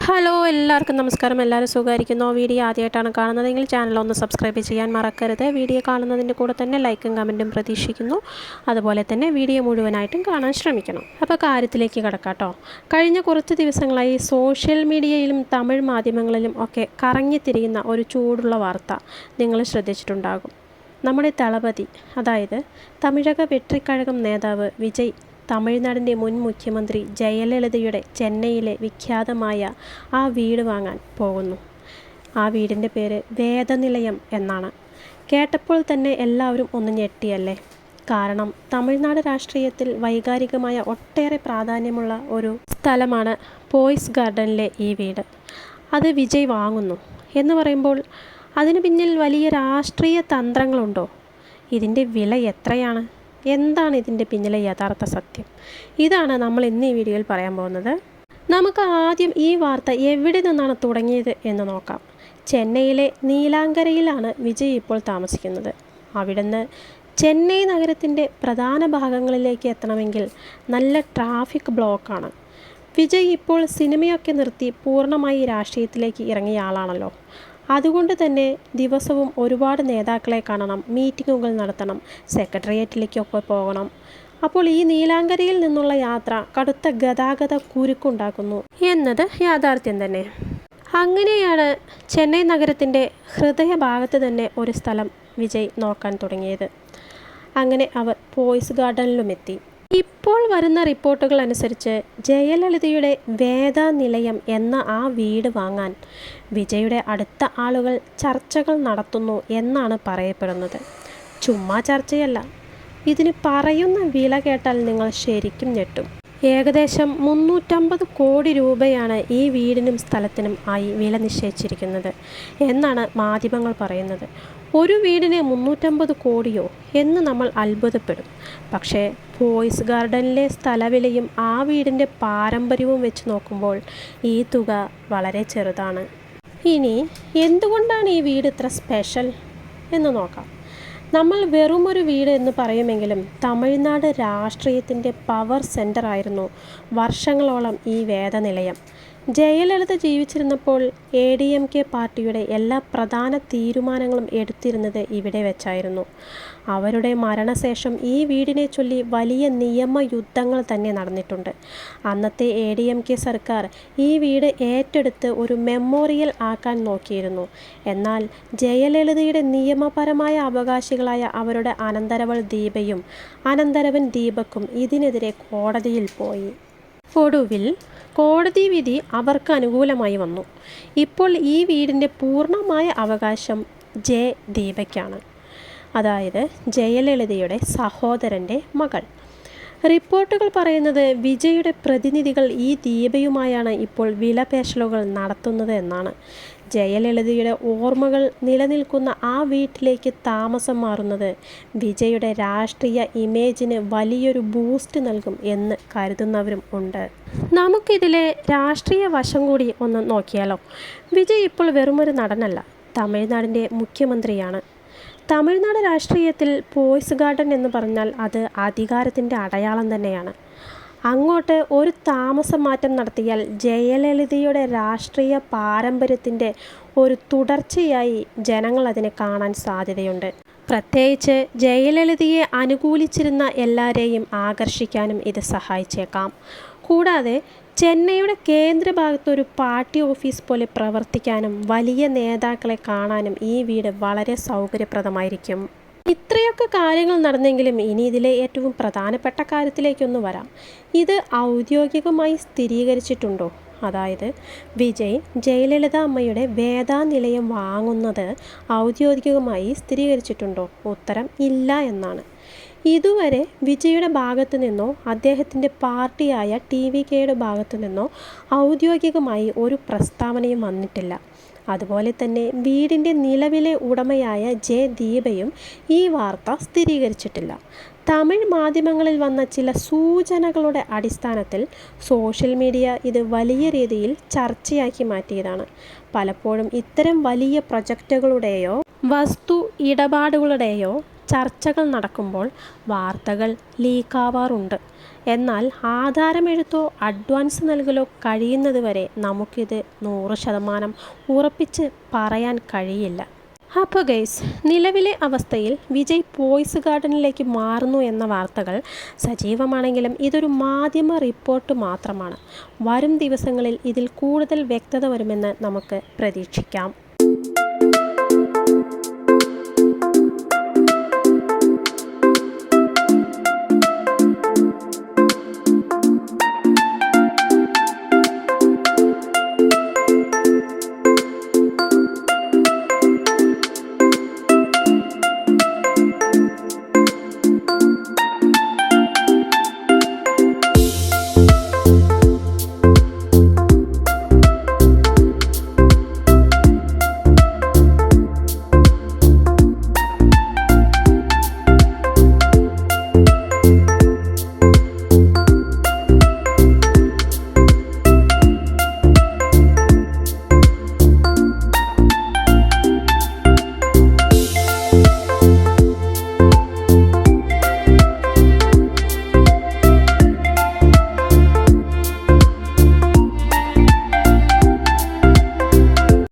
Hello എല്ലാവർക്കും നമസ്കാരം. എല്ലാവരും സുഖമായിരിക്കുന്നു. വീഡിയോ ആദ്യമായിട്ടാണ് കാണുന്നതെങ്കിൽ ചാനൽ ഒന്ന് സബ്സ്ക്രൈബ് ചെയ്യാൻ മറക്കരുത്. വീഡിയോ കാണുന്നതിൻ്റെ കൂടെ തന്നെ ലൈക്കും കമൻറ്റും പ്രതീക്ഷിക്കുന്നു. അതുപോലെ തന്നെ വീഡിയോ മുഴുവനായിട്ടും കാണാൻ ശ്രമിക്കണം. അപ്പോൾ കാര്യത്തിലേക്ക് കിടക്കാം കേട്ടോ. കഴിഞ്ഞ കുറച്ച് ദിവസങ്ങളായി സോഷ്യൽ മീഡിയയിലും തമിഴ് മാധ്യമങ്ങളിലും ഒക്കെ കറങ്ങിത്തിരിയുന്ന ഒരു ചൂടുള്ള വാർത്ത നിങ്ങൾ ശ്രദ്ധിച്ചിട്ടുണ്ടാകും. നമ്മുടെ തളപതി, അതായത് തമിഴക വെട്രിക്കഴകം നേതാവ് വിജയ് തമിഴ്നാടിൻ്റെ മുൻ മുഖ്യമന്ത്രി ജയലളിതയുടെ ചെന്നൈയിലെ വിഖ്യാതമായ ആ വീട് വാങ്ങാൻ പോകുന്നു. ആ വീടിൻ്റെ പേര് വേദനിലയം എന്നാണ്. കേട്ടപ്പോൾ തന്നെ എല്ലാവരും ഒന്ന് ഞെട്ടിയല്ലേ? കാരണം തമിഴ്നാട് രാഷ്ട്രീയത്തിൽ വൈകാരികമായ ഒട്ടേറെ പ്രാധാന്യമുള്ള ഒരു സ്ഥലമാണ് പോയ്സ് ഗാർഡനിലെ ഈ വീട്. അത് വിജയ് വാങ്ങുന്നു എന്ന് പറയുമ്പോൾ അതിനു പിന്നിൽ വലിയ രാഷ്ട്രീയ തന്ത്രങ്ങളുണ്ടോ? ഇതിൻ്റെ വില എത്രയാണ്? എന്താണ് ഇതിൻ്റെ പിന്നിലെ യഥാർത്ഥ സത്യം? ഇതാണ് നമ്മൾ ഇന്ന് ഈ വീഡിയോയിൽ പറയാൻ പോകുന്നത്. നമുക്ക് ആദ്യം ഈ വാർത്ത എവിടെ നിന്നാണ് തുടങ്ങിയത് എന്ന് നോക്കാം. ചെന്നൈയിലെ നീലാങ്കരയിലാണ് വിജയ് ഇപ്പോൾ താമസിക്കുന്നത്. അവിടുന്ന് ചെന്നൈ നഗരത്തിൻ്റെ പ്രധാന ഭാഗങ്ങളിലേക്ക് എത്തണമെങ്കിൽ നല്ല ട്രാഫിക് ബ്ലോക്കാണ്. വിജയ് ഇപ്പോൾ സിനിമയൊക്കെ നിർത്തി പൂർണ്ണമായി രാഷ്ട്രീയത്തിലേക്ക് ഇറങ്ങിയ ആളാണല്ലോ. അതുകൊണ്ട് തന്നെ ദിവസവും ഒരുപാട് നേതാക്കളെ കാണണം, മീറ്റിങ്ങുകൾ നടത്തണം, സെക്രട്ടേറിയറ്റിലേക്കൊക്കെ പോകണം. അപ്പോൾ ഈ നീലാങ്കരയിൽ നിന്നുള്ള യാത്ര കടുത്ത ഗതാഗത കുരുക്കുണ്ടാക്കുന്നു എന്നത് യാഥാർത്ഥ്യം തന്നെ. അങ്ങനെയാണ് ചെന്നൈ നഗരത്തിൻ്റെ ഹൃദയഭാഗത്ത് തന്നെ ഒരു സ്ഥലം വിജയ് നോക്കാൻ തുടങ്ങിയത്. അങ്ങനെ അവർ പോയ്സ് ഗാർഡനിലുമെത്തി. ഇപ്പോൾ വരുന്ന റിപ്പോർട്ടുകൾ അനുസരിച്ച് ജയലളിതയുടെ വേദനിലയം എന്ന ആ വീട് വാങ്ങാൻ വിജയുടെ അടുത്ത ആളുകൾ ചർച്ചകൾ നടത്തുന്നു എന്നാണ് പറയപ്പെടുന്നത്. ചുമ്മാ ചർച്ചയല്ല, ഇതിന് പറയുന്ന വില കേട്ടാൽ നിങ്ങൾ ശരിക്കും ഞെട്ടും. ഏകദേശം 350 കോടി രൂപയാണ് ഈ വീടിനും സ്ഥലത്തിനും ആയി വില നിശ്ചയിച്ചിരിക്കുന്നത് എന്നാണ് മാധ്യമങ്ങൾ പറയുന്നത്. ഒരു വീടിന് 350 കോടിയോ എന്ന് നമ്മൾ അത്ഭുതപ്പെടും. പക്ഷേ പോയ്സ് ഗാർഡനിലെ സ്ഥലവിലയും ആ വീടിൻ്റെ പാരമ്പര്യവും വെച്ച് നോക്കുമ്പോൾ ഈ തുക വളരെ ചെറുതാണ്. ഇനി എന്തുകൊണ്ടാണ് ഈ വീട് ഇത്ര സ്പെഷ്യൽ എന്ന് നോക്കാം. നമ്മൾ വെറുമൊരു വീട് എന്ന് പറയുമെങ്കിലും തമിഴ്നാട് രാഷ്ട്രീയത്തിൻ്റെ പവർ സെൻ്റർ ആയിരുന്നു വർഷങ്ങളോളം ഈ വേദനിലയം. ജയലളിത ജീവിച്ചിരുന്നപ്പോൾ ADMK പാർട്ടിയുടെ എല്ലാ പ്രധാന തീരുമാനങ്ങളും എടുത്തിരുന്നത് ഇവിടെ വെച്ചായിരുന്നു. അവരുടെ മരണശേഷം ഈ വീടിനെ ചൊല്ലി വലിയ നിയമയുദ്ധങ്ങൾ തന്നെ നടന്നിട്ടുണ്ട്. അന്നത്തെ ADMK സർക്കാർ ഈ വീട് ഏറ്റെടുത്ത് ഒരു മെമ്മോറിയൽ ആക്കാൻ നോക്കിയിരുന്നു. എന്നാൽ ജയലളിതയുടെ നിയമപരമായ അവകാശികളായ അവരുടെ അനന്തരവൾ ദീപയും അനന്തരവൻ ദീപക്കും ഇതിനെതിരെ കോടതിയിൽ പോയി. ഒടുവിൽ കോടതി വിധി അവർക്ക് അനുകൂലമായി വന്നു. ഇപ്പോൾ ഈ വീടിൻ്റെ പൂർണ്ണമായ അവകാശം ദീപയ്ക്കാണ്, അതായത് ജയലളിതയുടെ സഹോദരൻ്റെ മകൾ. റിപ്പോർട്ടുകൾ പറയുന്നത് വിജയുടെ പ്രതിനിധികൾ ഈ ദീപയുമായാണ് ഇപ്പോൾ വിലപേശലുകൾ നടത്തുന്നത് എന്നാണ്. ജയലളിതയുടെ ഓർമ്മകൾ നിലനിൽക്കുന്ന ആ വീട്ടിലേക്ക് താമസം മാറുന്നത് വിജയുടെ രാഷ്ട്രീയ ഇമേജിന് വലിയൊരു ബൂസ്റ്റ് നൽകും എന്ന് കരുതുന്നവരും ഉണ്ട്. നമുക്കിതിലെ രാഷ്ട്രീയ വശം കൂടി ഒന്ന് നോക്കിയാലോ. വിജയ് ഇപ്പോൾ വെറുമൊരു നടനല്ല, തമിഴ്നാടിൻ്റെ മുഖ്യമന്ത്രിയാണ്. തമിഴ്നാട് രാഷ്ട്രീയത്തിൽ പോയ്സ് ഗാർഡൻ എന്ന് പറഞ്ഞാൽ അത് അധികാരത്തിൻ്റെ അടയാളം തന്നെയാണ്. അങ്ങോട്ട് ഒരു താമസം മാറ്റം നടത്തിയാൽ ജയലളിതയുടെ രാഷ്ട്രീയ പാരമ്പര്യത്തിൻ്റെ ഒരു തുടർച്ചയായി ജനങ്ങൾ അതിനെ കാണാൻ സാധ്യതയുണ്ട്. പ്രത്യേകിച്ച് ജയലളിതയെ അനുകൂലിച്ചിരുന്ന എല്ലാവരെയും ആകർഷിക്കാനും ഇത് സഹായിച്ചേക്കാം. കൂടാതെ ചെന്നൈയുടെ കേന്ദ്രഭാഗത്ത് ഒരു പാർട്ടി ഓഫീസ് പോലെ പ്രവർത്തിക്കാനും വലിയ നേതാക്കളെ കാണാനും ഈ വീട് വളരെ സൗകര്യപ്രദമായിരിക്കും. ഇത്രയൊക്കെ കാര്യങ്ങൾ നടന്നെങ്കിലും ഇനി ഇതിലെ ഏറ്റവും പ്രധാനപ്പെട്ട കാര്യത്തിലേക്കൊന്ന് വരാം. ഇത് ഔദ്യോഗികമായി സ്ഥിരീകരിച്ചിട്ടുണ്ടോ? അതായത് വിജയ് ജയലളിത അമ്മയുടെ വേദനിലയം വാങ്ങുന്നത് ഔദ്യോഗികമായി സ്ഥിരീകരിച്ചിട്ടുണ്ടോ? ഉത്തരം ഇല്ല എന്നാണ്. ഇതുവരെ വിജയുടെ ഭാഗത്തു നിന്നോ അദ്ദേഹത്തിൻ്റെ പാർട്ടിയായ TVKയുടെ ഭാഗത്തു നിന്നോ ഔദ്യോഗികമായി ഒരു പ്രസ്താവനയും വന്നിട്ടില്ല. അതുപോലെ തന്നെ വീടിൻ്റെ നിലവിലെ ഉടമയായ ദീപയും ഈ വാർത്ത സ്ഥിരീകരിച്ചിട്ടില്ല. തമിഴ് മാധ്യമങ്ങളിൽ വന്ന ചില സൂചനകളുടെ അടിസ്ഥാനത്തിൽ സോഷ്യൽ മീഡിയ ഇത് വലിയ രീതിയിൽ ചർച്ചയാക്കി മാറ്റിയതാണ്. പലപ്പോഴും ഇത്തരം വലിയ പ്രൊജക്റ്റുകളുടെയോ വസ്തു ഇടപാടുകളുടെയോ ചർച്ചകൾ നടക്കുമ്പോൾ വാർത്തകൾ ലീക്കാവാറുണ്ട്. എന്നാൽ ആധാരമെഴുത്തോ അഡ്വാൻസ് നൽകലോ കഴിയുന്നതുവരെ നമുക്കിത് 100% ഉറപ്പിച്ച് പറയാൻ കഴിയില്ല. അപ്പോൾ ഗൈസ്, നിലവിലെ അവസ്ഥയിൽ വിജയ് പോയ്സ് ഗാർഡനിലേക്ക് മാറുന്നു എന്ന വാർത്തകൾ സജീവമാണെങ്കിലും ഇതൊരു മാധ്യമ റിപ്പോർട്ട് മാത്രമാണ്. വരും ദിവസങ്ങളിൽ ഇതിൽ കൂടുതൽ വ്യക്തത വരുമെന്ന് നമുക്ക് പ്രതീക്ഷിക്കാം.